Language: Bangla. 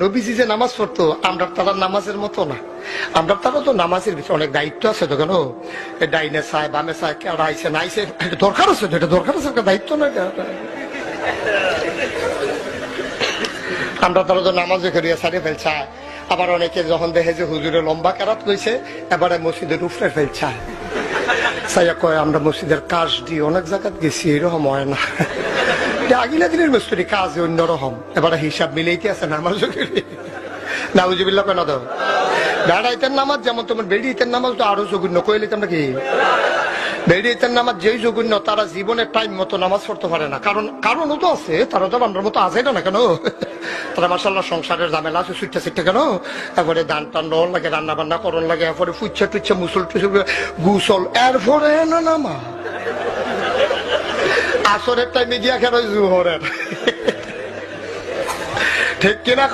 নবীজি যে নামাজ পড়তো আমরা তারা নামাজের মতো না। আমরা তারা তো নামাজের ভিতরে অনেক দায়িত্ব আছে, তো কেন ডাইনে চায় বামে চায় কেডা আইসে না আইসে, এটা দরকার আছে, এটা দরকার আছে, একটা দায়িত্ব না। আমরা তারা তো নামাজে করিয়া সারিয়ে ফেলছে। আবার অনেকে যখন দেখে যে হুজুরে লম্বা কেরাত কইছে, এবারে মসজিদের উপরে ফেলছে, সাইয়া কয় আমরা মসজিদের কাজ দিয়ে অনেক জায়গায় গেছি, এরকম হয় না। আগিলা দিনের মিস্ত্রি কাজ অন্যরকম, এবারে হিসাব মিলেইতে আছে নামাজ নাউজুবিল্লাহ কেন তো বেড়াইতের নামাজ যেমন তোমার বেড়িয়েতের নামাজ তো আরো জঘন্য কইলে তোমরা কি বেড়িয়েতের নামাজ যেই জঘন্য তারা জীবনের টাইম মতো নামাজ পড়তে পারে না। কারণও তো আছে, তারা তো আমরা মতো আছে না কেন, তারা মাসাল্লাহ সংসারের ঝামেলা আছে ছুটতে ছুটতে কেন, তারপরে দান টান নেওয়ার লাগে, রান্না বান্না করন লাগে, এরপরে ফুচ্ছে টুচ্ছে মুসল টুসল গুসল, এরপরে না নামা আসরের টাইমে গিয়া খেলো জোহরের, ঠিক কিনা?